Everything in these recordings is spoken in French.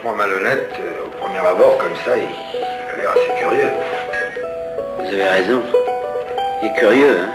franchement malhonnête. Au premier abord, comme ça, il a l'air assez curieux. Vous avez raison. Il est curieux, hein.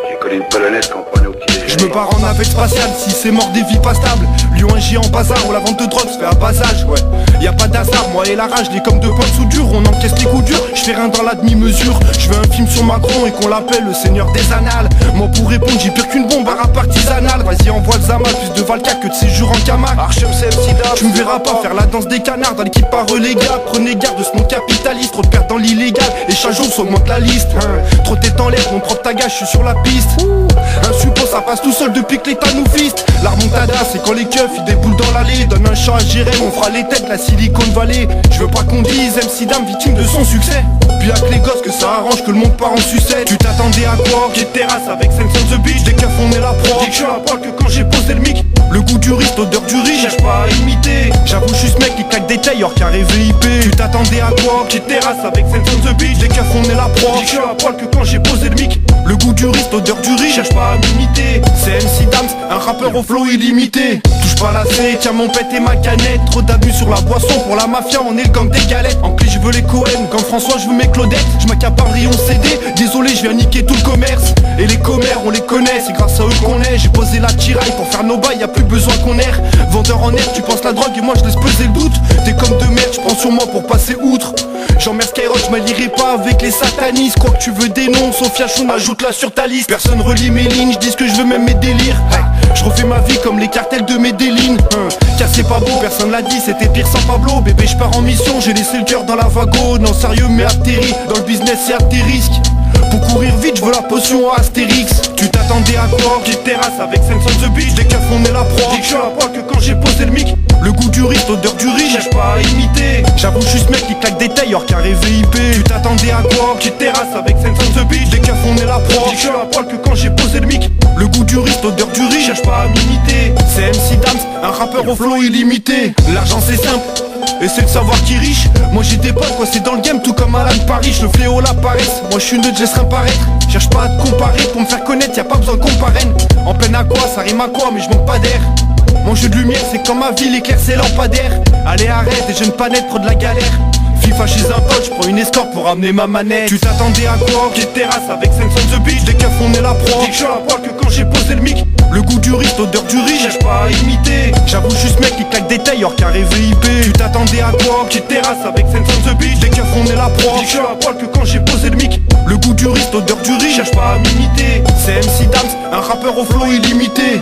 J'ai connu une polonaise qu'on prenait au petit déjeuner. Je me pars en navette spatiale, si c'est mort des vies pas stables. Lyon un géant bazar où la vente de drogue se fait à passage, ouais. Y'a pas d'hasard, moi et la rage, les comme de points de soudure. On encaisse les coups durs, je fais rien dans la demi-mesure. Je veux un film sur Macron et qu'on l'appelle le seigneur des annales. Moi pour répondre, j'ai pire qu'une bombe à rap artisanale. Vas-y envoie le Zama, plus de Valka que de séjour en Camargue. Archem c'est MC. Tu me verras pas faire la danse des canards dans l'équipe par relégable. Prenez garde de ce monde capitaliste, trop de pertes dans l'illégal. Et chaque jour s'augmente la liste, Trop de tête en l'air, mon propre tagage, je suis sur la piste. Un suppôt ça passe tout seul depuis que l'état nous fiste. La remontada c'est quand les keufs ils déboulent dans l'allée. Donne un champ à Jérém, on fera les têtes la Silicon Valley. Je veux pas qu'on dise MC Dame victime de son succès. Puis avec les gosses que ça arrange que le monde part en sucette. Tu t'attendais à quoi? J'ai terrasse avec 5 cents the beach. Des keufs on est la proie. Dis que je suis à poil que quand j'ai posé le mic. Le goût du riz, odeur du riz, cherche pas à imiter. J'avoue je suis ce mec qui claque des tailles hors carré VIP. Tu t'attendais à quoi? J'ai terrasse avec 5 cents the beach. Des keufs on est la proie. Dis que je suis à poil que quand j'ai posé le mic. Le goût du riz, odeur du riz, cherche pas à m'imiter. C'est MC Dams, un rappeur au flow illimité. Touche pas la C, tiens mon pet et ma canette. Trop d'abus sur la boisson, pour la mafia on est le gang des galettes. En clé je veux les Cohen, comme François je veux mes Claudettes. Je m'accapare rayon CD, désolé je viens niquer tout le commerce. Et les commères on les connaît, c'est grâce à eux qu'on est. J'ai posé la tiraille pour faire nos bails, y'a plus besoin qu'on erre. Vendeur en air, tu penses la drogue et moi je laisse peser le doute. T'es comme de merde, je prends sur moi pour passer outre. J'emmerde Skyrock, je m'allierai pas avec les satanistes. Quoi que tu veux des noms, Sophia Choun, ajoute-la sur ta liste. Personne relit mes lignes, je dis ce que je veux même mes délires. Je refais ma vie comme les cartels de Medellin. Casser pas beau, personne l'a dit, c'était pire sans Pablo. Bébé je pars en mission, j'ai laissé le cœur dans la vago. Non sérieux mais atterri, dans le business c'est à tes risques. Pour courir vite, je veux la potion à Astérix. Tu t'attendais à quoi? J'ai terrasse avec 500 the beach. Des keufs on est la proie. Dis que je suis à poil que quand j'ai posé le mic. Le goût du riz, odeur du riz, cherche pas à imiter. J'avoue je suis ce mec qui claque des tailles hors carré VIP. Tu t'attendais à quoi? J'ai terrasse avec 500 the beach. Des keufs on est la proie. Dis que je suis à poil que quand j'ai posé le mic. Le goût du riz, odeur du riz, cherche pas à m'imiter. C'est MC Dams, un rappeur au flow illimité. L'argent c'est simple, et c'est le savoir qui riche. Moi j'ai des potes, quoi c'est dans le game tout comme Alan Paris. Le fléau la paresse, moi je suis neutre, je laisse rien paraître. Cherche pas à te comparer, pour me faire connaître y'a pas besoin qu'on parraine. En peine à quoi, ça rime à quoi, mais je manque pas d'air. Mon jeu de lumière c'est comme ma vie, l'éclair c'est lampadaire. Allez arrête, des jeunes panettes, trop de la galère. FIFA chez un pote, j'prends une escorte pour amener ma manette. Tu t'attendais à quoi? J'ai terrasse avec 500 the beach. Des keufs on est la proie. Dis que je suis à poil que quand j'ai posé le mic. Le goût du riz, odeur du riz, cherche pas à imiter. J'avoue je suis ce mec qui claque des tailles hors carré VIP. Tu t'attendais à quoi? J'ai terrasse avec 500 the beach. Des keufs on est la proie. Dis que je suis à poil que quand j'ai posé le mic. Le goût du riz, odeur du riz, cherche pas à m'imiter. C'est MC Dams, un rappeur au flow illimité.